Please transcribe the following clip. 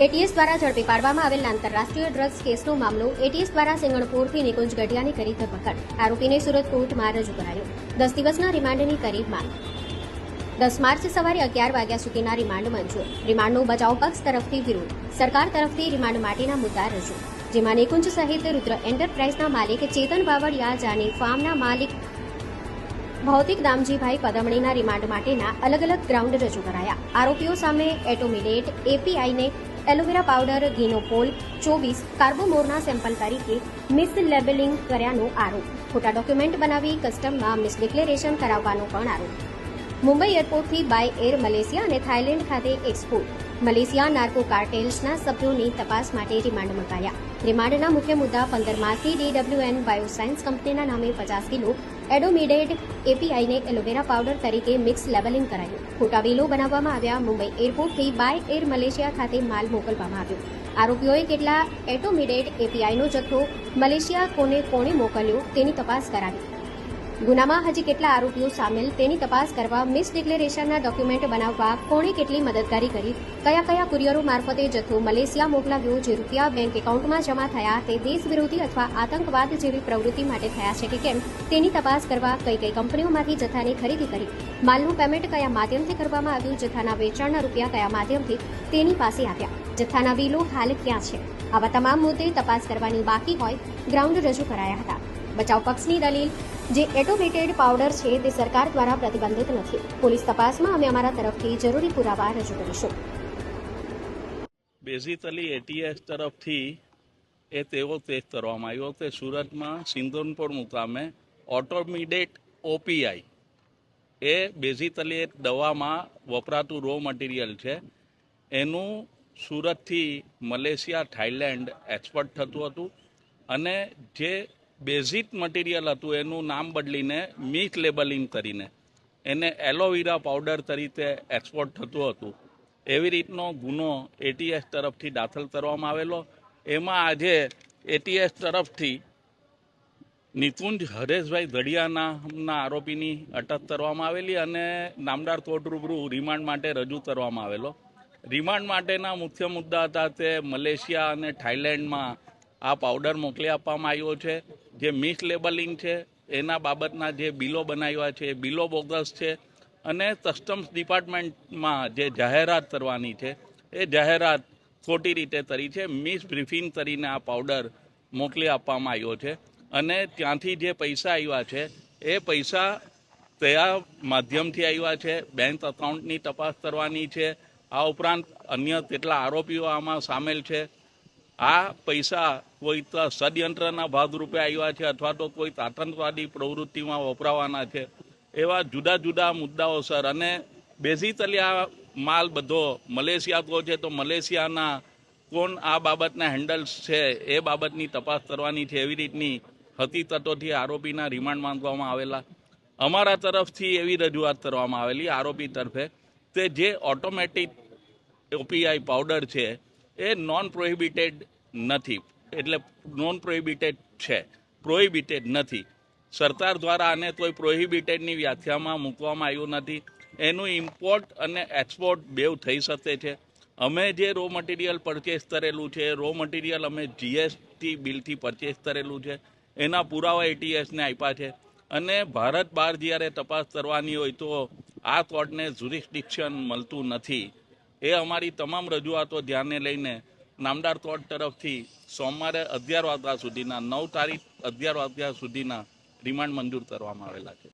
ATS દ્વારા ઝડપી પાડવામાં આવેલ આંતરરાષ્ટ્રીય ડ્રગ્સ કેસનો મામલો એટીએસ દ્વારા સિંગણપુરથી નિકુંજ ગઢિયાની કરી ધરપકડ. આરોપીને સુરત કોર્ટમાં રજૂ કરાયો. 10 દિવસના રિમાન્ડની કરી માંગ. 10 માર્ચ સવારે 11 વાગ્યા સુધીના રિમાન્ડ મંજૂર. રિમાન્ડનો બચાવ પક્ષ તરફથી વિરોધ. સરકાર તરફથી રિમાન્ડ માટેના મુદ્દા રજૂ. જેમાં નિકુંજ સહિત રુદ્ર એન્ટરપ્રાઇઝના માલિક ચેતન બાવળિયા, જાની ફાર્મના માલિક ભૌતિક દામજીભાઈ પદમણીના રિમાન્ડ માટેના અલગ અલગ ગ્રાઉન્ડ રજૂ કરાયા. આરોપીઓ સામે એટોમિડેટ એપીઆઈને એલોવેરા પાવડર ગિનોપોલ 24 કાર્બોમોરના સેમ્પલ તરીકે મિસલેબલિંગ કર્યાનો આરોપ. ખોટા ડોક્યુમેન્ટ બનાવી કસ્ટમમાં મિસડિક્લેરેશન કરાવવાનો પણ આરોપ. મુંબઈ એરપોર્ટથી બાય એર મલેશિયા અને થાઇલેન્ડ ખાતે એક્સપોર્ટ. મલેશિયા નાર્કો કાર્ટેલ્સના સભ્યોની તપાસ માટે રિમાન્ડ મંગાયા. રિમાન્ડના મુખ્ય મુદ્દા 15 માર્ચથી DWN બાયોસાયન્સ કંપનીના નામે 50 કિલો એડોમિડેટ એપીઆઈને એલોવેરા પાવડર તરીકે મિક્સ લેબલિંગ કરાયું. ખોટા બિલો બનાવવામાં આવ્યા. મુંબઈ એરપોર્ટથી બાય એર મલેશિયા ખાતે માલ મોકલવામાં આવ્યો. આરોપીઓએ કેટલા એટોમિડેટ એપીઆઈનો જથ્થો મલેશિયા કોને મોકલ્યો તેની તપાસ કરાવી. ગુનામાં હજી કેટલા આરોપીઓ સામેલ તેની તપાસ કરવા, મિસડિક્લેરેશનના ડોક્યુમેન્ટ બનાવવા કોણે કેટલી મદદગારી કરી, કયા કુરિયરો મારફતે જથ્થો મલેશિયા મોકલાવ્યો, જે રૂપિયા બેંક એકાઉન્ટમાં જમા થયા તે દેશ વિરોધી અથવા આતંકવાદ જેવી પ્રવૃત્તિ માટે થયા છે કે કેમ તેની તપાસ કરવા, કઈ કંપનીઓમાંથી જથ્થાની ખરીદી કરી, માલનું પેમેન્ટ કયા માધ્યમથી કરવામાં આવ્યું, જથ્થાના વેચાણના રૂપિયા કયા માધ્યમથી તેની પાસે આવ્યા, જથ્થાના બિલો હાલ ક્યાં છે, આવા તમામ મુદ્દે તપાસ કરવાની બાકી હોય ગ્રાઉન્ડ રજૂ કરાયા હતા. બચાવ પક્ષની દલીલ, જે એટોમેટેડ પાવડર છે તે સરકાર દ્વારા પ્રતિબંધિત નથી. પોલીસ તપાસમાં અમે અમારા તરફથી જરૂરી પુરાવા રજૂ કરીશું. બેઝિકલી એટીએસ તરફથી તેવો ટેસ્ટ કરવામાં આવ્યો તે સુરતમાં સિંધુનપુર મુકામે ઓટોમિડેટ ઓપીઆઈ એ બેઝિકલી એક દવામાં વપરાતું રો મટીરિયલ છે. એનું સુરતથી મલેશિયા, થાઇલેન્ડ એક્સપોર્ટ થતું હતું અને જે બેઝિક મટીરિયલ હતું એનું નામ બદલીને મિસ લેબલિંગ કરીને એને એલોવેરા પાવડર તરીકે એક્સપોર્ટ થતું હતું. એવી રીતનો ગુનો એટીએસ તરફથી દાખલ કરવામાં આવેલો. એમાં આજે એટીએસ તરફથી નિકુંજ હરેશભાઈ ગઢિયાના આરોપીની અટક કરવામાં આવેલી અને નામદાર કોર્ટ રૂબરૂ રિમાન્ડ માટે રજૂ કરવામાં આવેલો. રિમાન્ડ માટેના મુખ્ય મુદ્દા હતા તે મલેશિયા અને થાઇલેન્ડમાં આ પાવડર મોકલી આપવામાં આવ્યો છે. જે મિસ લેબલિંગ છે એના બાબતના જે બિલો બનાવ્યા છે એ બિલો બોગસ છે અને કસ્ટમ્સ ડિપાર્ટમેન્ટમાં જે જાહેરાત કરવાની છે એ જાહેરાત ખોટી રીતે કરી છે. મિસ બ્રીફિંગ કરીને આ પાવડર મોકલી આપવામાં આવ્યો છે અને ત્યાંથી જે પૈસા આવ્યા છે એ પૈસા કયા માધ્યમથી આવ્યા છે, બેંક અકાઉન્ટની તપાસ કરવાની છે. આ ઉપરાંત અન્ય કેટલા આરોપીઓ આમાં સામેલ છે, આ પૈસા કોઈ ષડયંત્રના ભાગરૂપે આવ્યા છે અથવા તો કોઈ આતંકવાદી પ્રવૃત્તિમાં વપરાવાના છે, એવા જુદા જુદા મુદ્દાઓ સર. અને બેઝિકલી આ માલ બધો મલેશિયા છે તો મલેશિયાના કોણ આ બાબતના હેન્ડલ્સ છે એ બાબતની તપાસ કરવાની છે. એવી રીતની હકીકતોથી આરોપીના રિમાન્ડ માંગવામાં આવેલા. અમારા તરફથી એવી રજૂઆત કરવામાં આવેલી આરોપી તરફે કે જે ઓટોમેટિક ઓપીઆઈ પાવડર છે એ નોન પ્રોહિબિટેડ નથી, એટલે નોન પ્રોહિબિટેડ છે, પ્રોહિબિટેડ નથી. સરકાર દ્વારા આને કોઈ પ્રોહિબિટેડની વ્યાખ્યામાં મૂકવામાં આવ્યું નથી. એનું ઇમ્પોર્ટ અને એક્સપોર્ટ બેવ થઈ શકે છે. અમે જે રો મટીરિયલ પરચેસ કરેલું છે, રો મટીરિયલ અમે જીએસટી બિલથી પરચેસ કરેલું છે, એના પુરાવા એટીએસને આપ્યા છે. અને ભારત બહાર જ્યારે તપાસ કરવાની હોય તો આ કોર્ટને જ્યુરિસ્ડિક્શન મળતું નથી. એ અમારી તમામ રજૂઆતો ધ્યાને લઈને નામદાર કોર્ટ તરફથી સોમવારે 11 વાગ્યા સુધીના 9 તારીખ 11 વાગ્યા સુધીના રિમાન્ડ મંજૂર કરવામાં આવેલા છે.